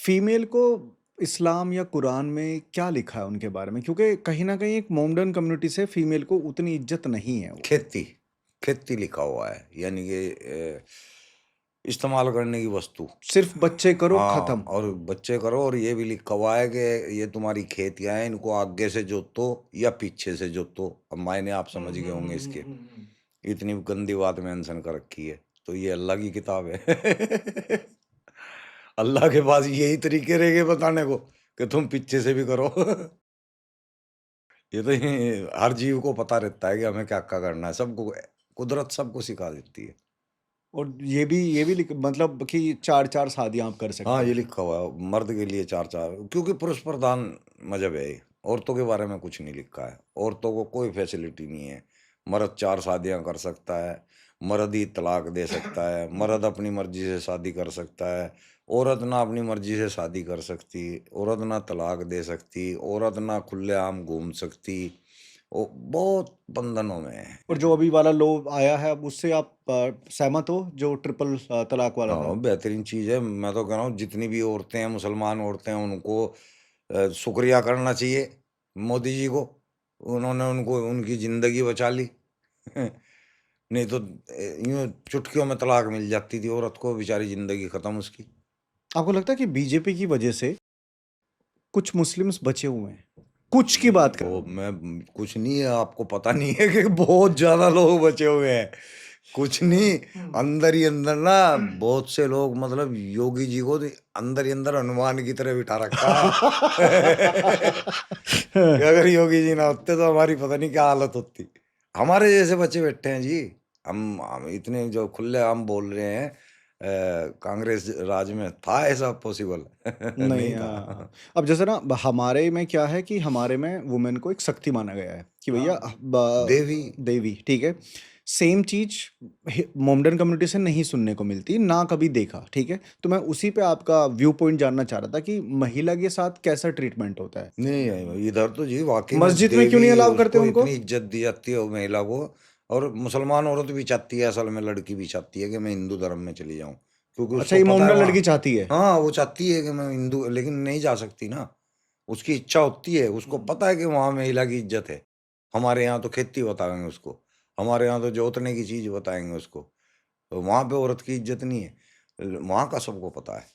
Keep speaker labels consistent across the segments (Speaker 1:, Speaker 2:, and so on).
Speaker 1: Female को इस्लाम या कुरान में क्या लिखा है उनके बारे में? क्योंकि कहीं न कहीं एक मोमडन कम्युनिटी से फीमेल को उतनी इज़्ज़त नहीं है वो।
Speaker 2: खेती, खेती लिखा हुआ है, यानी कि इस्तेमाल करने की वस्तु।
Speaker 1: सिर्फ़ बच्चे करो,
Speaker 2: हाँ,
Speaker 1: खत्म।
Speaker 2: और बच्चे करो, और ये भी लिखा हुआ है कि ये तुम्हारी खेतियाँ हैं, इनको आगे से जोतो या पीछे से जोतो। अब मायने आप
Speaker 1: हुँ,
Speaker 2: समझ गए
Speaker 1: हुँ, हुँ,
Speaker 2: होंगे
Speaker 1: हुँ,
Speaker 2: इसके।
Speaker 1: हुँ, हुँ।
Speaker 2: इतनी गंदी बात मेंशन कर रखी है, तो ये अल्लाह की किताब है। अल्लाह के पास यही तरीके रह गए बताने को कि तुम पीछे से भी करो। ये तो हर जीव को पता रहता है कि हमें क्या-क्या करना है, सबको कुदरत सबको सिखा देती है।
Speaker 1: और ये भी लिख मतलब कि 4-4 शादियाँ आप कर
Speaker 2: हाँ,
Speaker 1: सकते
Speaker 2: ये
Speaker 1: हैं।
Speaker 2: लिखा हुआ है, मर्द के लिए 4-4, क्योंकि पुरुष प्रधान मज़हब है ये, औरतों के बारे में कुछ नहीं लिखा है। औरतों को कोई फैसिलिटी नहीं है। मर्द 4 शादियाँ कर सकता है, मर्द ही तलाक दे सकता है, मर्द अपनी मर्ज़ी से शादी कर सकता है, औरत ना अपनी मर्ज़ी से शादी कर सकती, औरत ना तलाक दे सकती, औरत ना खुलेआम घूम सकती। वो बहुत बंधनों में है।
Speaker 1: और जो अभी वाला लॉ आया है, अब उससे आप सहमत हो जो ट्रिपल तलाक वाला
Speaker 2: हाँ,
Speaker 1: था?
Speaker 2: बेहतरीन चीज़ है। मैं तो कह रहा हूँ जितनी भी औरतें हैं, मुसलमान औरतें हैं, उनको शुक्रिया करना चाहिए मोदी जी को। उन्होंने उनको उनकी ज़िंदगी बचा ली। नहीं तो यूँ चुटकियों में तलाक मिल जाती थी औरत को, बेचारी ज़िंदगी ख़त्म उसकी।
Speaker 1: आपको लगता है कि बीजेपी की वजह से कुछ मुस्लिम्स बचे हुए हैं? कुछ की बात कर रहा
Speaker 2: वो
Speaker 1: हूँ मैं।
Speaker 2: कुछ नहीं है, आपको पता नहीं है कि बहुत ज़्यादा लोग बचे हुए हैं। कुछ नहीं,
Speaker 1: हुँ।
Speaker 2: अंदर ही अंदर ना बहुत से लोग, मतलब योगी जी को तो अंदर ही अंदर हनुमान की तरह बिठा रखा है। कि अगर योगी जी ना होते तो हमारी पता नहीं क्या हालत होती। हमारे जैसे बच्चे बैठे हैं जी। हम इतने जो खुलेआम बोल रहे हैं, कांग्रेस राज में था ऐसा पॉसिबल?
Speaker 1: नहीं,
Speaker 2: नहीं था।
Speaker 1: अब जैसे ना हमारे में क्या है कि हमारे में वुमेन को एक शक्ति माना गया है कि भैया
Speaker 2: देवी।
Speaker 1: देवी, ठीक है। सेम चीज मोमडन कम्युनिटी से नहीं सुनने को मिलती, ना कभी देखा, ठीक है। तो मैं उसी पे आपका व्यू पॉइंट जानना चाह रहा था कि महिला के साथ कैसा ट्रीटमेंट होता है।
Speaker 2: नहीं, इधर तो जी वाक़ई में
Speaker 1: मस्जिद में क्यों
Speaker 2: देवी,
Speaker 1: नहीं अलाउ करते
Speaker 2: उसको
Speaker 1: उनको?
Speaker 2: इतनी इज़्ज़त दी जाती है वो महिला को। और मुसलमान औरत भी चाहती है, असल में लड़की भी चाहती है कि मैं हिंदू धर्म में चली जाऊँ। क्योंकि
Speaker 1: अच्छा,
Speaker 2: उसको
Speaker 1: ये
Speaker 2: पता है
Speaker 1: मोमडन लड़की
Speaker 2: वहाँ।
Speaker 1: चाहती है।
Speaker 2: हाँ, वो चाहती है कि मैं हिंदू, लेकिन नहीं जा सकती ना। उसकी इच्छा होती है, उसको पता है कि वहाँ महिला की इज़्ज़त है। हमारे यहाँ तो खेती बताएँगे उसको, हमारे यहाँ तो जोतने की चीज़ बताएँगे उसको। तो वहाँ पे औरत की इज़्ज़त नहीं है। वहाँ का सबको पता है।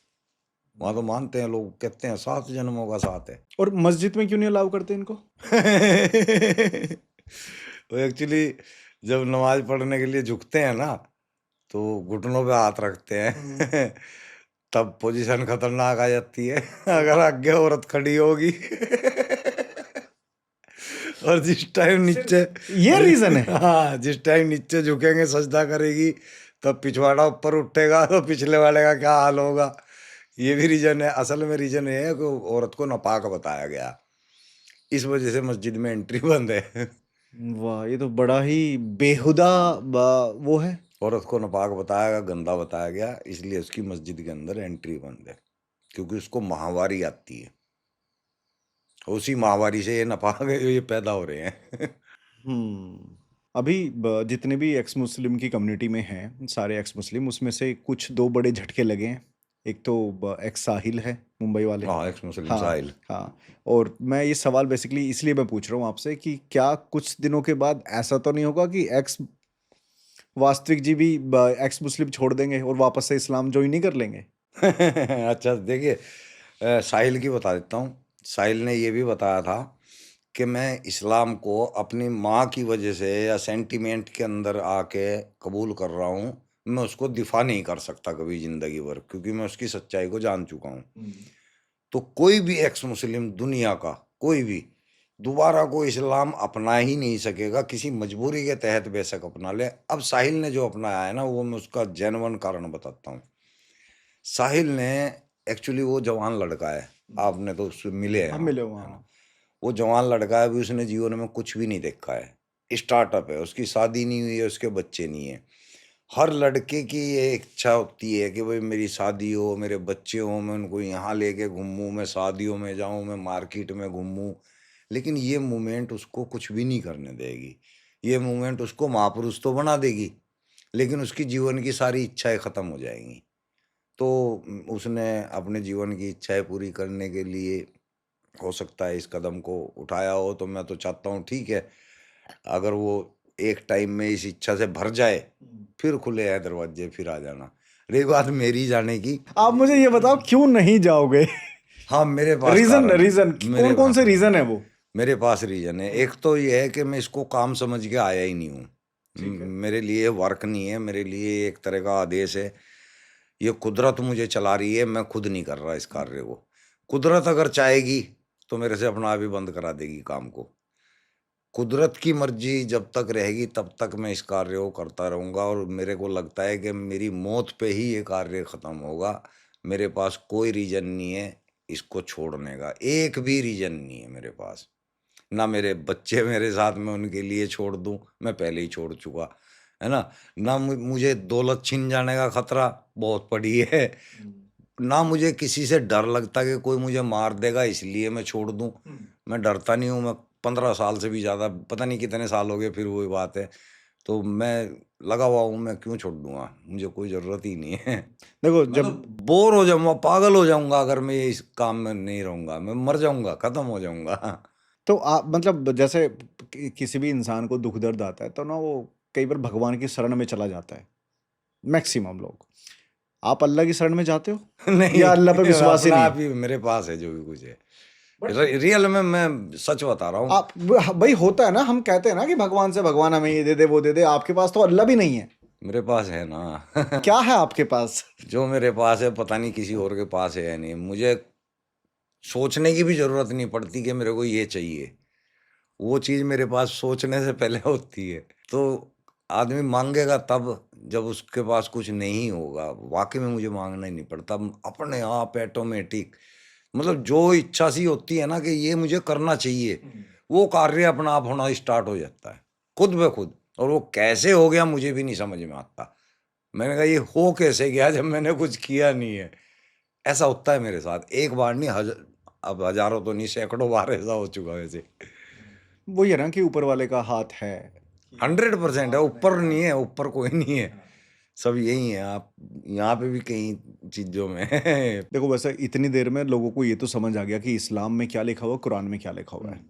Speaker 2: वहाँ तो मानते हैं लोग, कहते हैं 7 जन्मों का साथ है।
Speaker 1: और मस्जिद में क्यों नहीं अलाउ करते इनको?
Speaker 2: वो एक्चुअली जब नमाज़ पढ़ने के लिए झुकते हैं ना, तो घुटनों पे हाथ रखते हैं। तब पोजीशन खतरनाक आ जाती है। अगर आगे औरत खड़ी होगी और जिस टाइम नीचे
Speaker 1: सिर्फ ये रीजन है?
Speaker 2: हाँ, जिस टाइम नीचे झुकेंगे सजदा करेगी, तब पिछवाड़ा ऊपर उठेगा तो पिछले वाले का क्या हाल होगा। ये भी रीज़न है। असल में रीज़न ये है कि औरत को नापाक बताया गया। इस वजह से मस्जिद में एंट्री बंद है।
Speaker 1: वाह! ये तो बड़ा ही बेहुदा वो है।
Speaker 2: औरत को नापाक बताया गया, गंदा बताया गया, इसलिए उसकी मस्जिद के अंदर एंट्री बंद है, क्योंकि उसको माहवारी आती है। उसी माहवारी से ये नापाक ये पैदा हो रहे हैं।
Speaker 1: हुँ। अभी जितने भी एक्स मुस्लिम की कम्युनिटी में हैं, सारे एक्स मुस्लिम, उसमें से कुछ 2 बड़े झटके लगे हैं। एक तो एक्स साहिल है, मुंबई वाले।
Speaker 2: हाँ, एक्स मुस्लिम
Speaker 1: हाँ,
Speaker 2: साहिल।
Speaker 1: हाँ। और मैं ये सवाल बेसिकली इसलिए मैं पूछ रहा हूँ आपसे कि क्या कुछ दिनों के बाद ऐसा तो नहीं होगा कि एक्स वास्तविक जी भी एक्स मुस्लिम छोड़ देंगे और वापस से इस्लाम जॉइन नहीं कर लेंगे?
Speaker 2: अच्छा देखिए, साहिल की बता देता हूँ। साहिल ने ये भी बताया था कि मैं इस्लाम को अपनी माँ की वजह से या सेंटिमेंट के अंदर आके कबूल कर रहा हूँ। मैं उसको दिफ़ा नहीं कर सकता कभी ज़िंदगी भर, क्योंकि मैं उसकी सच्चाई को जान चुका हूँ।
Speaker 1: हुँ।
Speaker 2: तो कोई भी एक्स मुस्लिम दुनिया का, कोई भी, दोबारा कोई इस्लाम अपना ही नहीं सकेगा, किसी मजबूरी के तहत बेशक अपना ले। अब साहिल ने जो अपनाया है ना, वो मैं उसका जेन्युइन कारण बताता हूँ। साहिल ने, एक्चुअली वो जवान लड़का है, आपने तो उससे मिले हैं,
Speaker 1: हम
Speaker 2: हाँ,
Speaker 1: मिले हुए
Speaker 2: है ना?
Speaker 1: हैं।
Speaker 2: वो जवान लड़का है, अभी उसने जीवन में कुछ भी नहीं देखा है। स्टार्टअप है, उसकी शादी नहीं हुई है, उसके बच्चे नहीं हैं। हर लड़के की ये इच्छा होती है कि भाई मेरी शादी हो, मेरे बच्चे हों, मैं उनको यहाँ लेके घूमूँ, मैं शादियों में जाऊँ, मैं मार्केट में घूमूँ। लेकिन ये मूवमेंट उसको कुछ भी नहीं करने देगी। ये मूवमेंट उसको महापुरुष तो बना देगी, लेकिन उसकी जीवन की सारी इच्छाएँ खत्म हो जाएँगी। तो उसने अपने जीवन की इच्छाएं पूरी करने के लिए हो सकता है इस कदम को उठाया हो, तो मैं तो चाहता हूँ ठीक है, अगर वो एक टाइम में इस इच्छा से भर जाए, फिर खुले हैं दरवाजे, फिर आ जाना। रही बात मेरी जाने की,
Speaker 1: आप मुझे ये बताओ क्यों नहीं जाओगे?
Speaker 2: हाँ मेरे पास
Speaker 1: रीजन
Speaker 2: कारण है।
Speaker 1: रीजन
Speaker 2: मेरे
Speaker 1: कौन कौन से रीजन है वो?
Speaker 2: मेरे पास रीजन है। एक तो ये है कि मैं इसको काम समझ के आया ही नहीं हूँ।
Speaker 1: ठीक है।
Speaker 2: मेरे लिए वर्क नहीं है, मेरे लिए एक तरह का आदेश है। ये कुदरत मुझे चला रही है, मैं खुद नहीं कर रहा इस कार्य को। कुदरत अगर चाहेगी तो मेरे से अपना आप ही बंद करा देगी काम को। कुदरत की मर्जी जब तक रहेगी तब तक मैं इस कार्य को करता रहूँगा, और मेरे को लगता है कि मेरी मौत पे ही ये कार्य ख़त्म होगा। मेरे पास कोई रीज़न नहीं है इसको छोड़ने का, एक भी रीज़न नहीं है मेरे पास। ना मेरे बच्चे मेरे साथ में उनके लिए छोड़ दूँ, मैं पहले ही छोड़ चुका, है ना? ना मुझे दौलत छिन जाने का खतरा बहुत पड़ी है, ना मुझे किसी से डर लगता कि कोई मुझे मार देगा इसलिए मैं छोड़ दूँ। मैं डरता नहीं हूँ, मैं 15 साल से भी ज़्यादा, पता नहीं कितने साल हो गए, फिर वही बात है। तो मैं लगा हुआ हूँ, मैं क्यों छोड़ दूँगा? मुझे कोई ज़रूरत ही नहीं है।
Speaker 1: देखो
Speaker 2: मैं
Speaker 1: जब
Speaker 2: तो बोर हो जाऊँगा, पागल हो जाऊँगा अगर मैं इस काम में नहीं रहूँगा, मैं मर जाऊँगा, खत्म हो जाऊँगा।
Speaker 1: तो आप मतलब जैसे किसी भी इंसान को दुख दर्द आता है तो ना वो कई बार भगवान की शरण में चला जाता है, मैक्सिमम लोग। आप अल्लाह की शरण में जाते हो
Speaker 2: नहीं,
Speaker 1: या अल्लाह पे विश्वास ही
Speaker 2: अपना
Speaker 1: नहीं
Speaker 2: आप
Speaker 1: है?
Speaker 2: ही मेरे पास है जो भी कुछ है।
Speaker 1: बट
Speaker 2: रियल में मैं सच बता रहा हूँ।
Speaker 1: आप भाई होता है ना, हम कहते हैं ना कि भगवान से, भगवान हमें ये दे दे वो दे दे, आपके पास तो अल्लाह भी नहीं है।
Speaker 2: मेरे पास है ना।
Speaker 1: क्या है आपके पास?
Speaker 2: जो मेरे पास है पता नहीं किसी और के पास है या नहीं। मुझे सोचने की भी जरूरत नहीं पड़ती कि मेरे को ये चाहिए, वो चीज मेरे पास सोचने से पहले होती है। तो आदमी मांगेगा तब जब उसके पास कुछ नहीं होगा। वाकई में मुझे मांगना ही नहीं पड़ता, अपने आप ऑटोमेटिक, मतलब जो इच्छा सी होती है ना कि ये मुझे करना चाहिए, वो कार्य अपना आप होना स्टार्ट हो जाता है खुद ब खुद। और वो कैसे हो गया मुझे भी नहीं समझ में आता। मैंने कहा ये हो कैसे गया जब मैंने कुछ किया नहीं है। ऐसा होता है मेरे साथ, एक बार नहीं, अब हजारों तो नहीं, सैकड़ों बार ऐसा हो चुका है वैसे।
Speaker 1: वो ये ना कि ऊपर वाले का हाथ है।
Speaker 2: 100% है, ऊपर नहीं है, ऊपर कोई नहीं है, सब यही है। आप यहाँ पे भी कई चीजों में
Speaker 1: देखो वैसे इतनी देर में लोगों को ये तो समझ आ गया कि इस्लाम में क्या लिखा हुआ, कुरान में क्या लिखा हुआ है।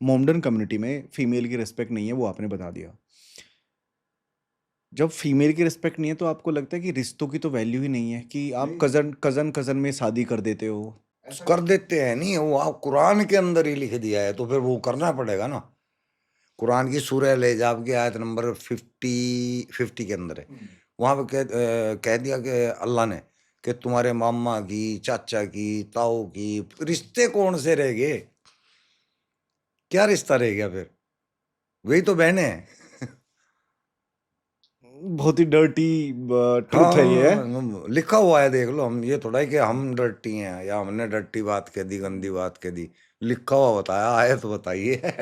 Speaker 1: मोमडन कम्युनिटी में फीमेल की रिस्पेक्ट नहीं है, वो आपने बता दिया। जब फीमेल की रिस्पेक्ट नहीं है तो आपको लगता है कि रिश्तों की तो वैल्यू ही नहीं है, कि आप कजन कजन कजन में शादी कर देते हो।
Speaker 2: कर देते हैं, नहीं वो आप कुरान के अंदर ही लिख दिया है तो फिर वो करना पड़ेगा ना। कुरान की सूरह अल-अहज़ाब की आयत नंबर 50 के अंदर है। वहाँ पे कह दिया कि अल्लाह ने कि तुम्हारे मामा की, चाचा की, ताऊ की रिश्ते कौन से रह गए? क्या रिश्ता रह गया फिर? वही तो बहनें हैं।
Speaker 1: बहुत ही डर्टी ट्रुथ है ये।
Speaker 2: हाँ, लिखा हुआ है, देख लो। हम ये थोड़ा है कि हम डर्टी हैं या हमने डर्टी बात कह दी, गंदी बात कह दी। लिखा हुआ बताया, आयत बताइए।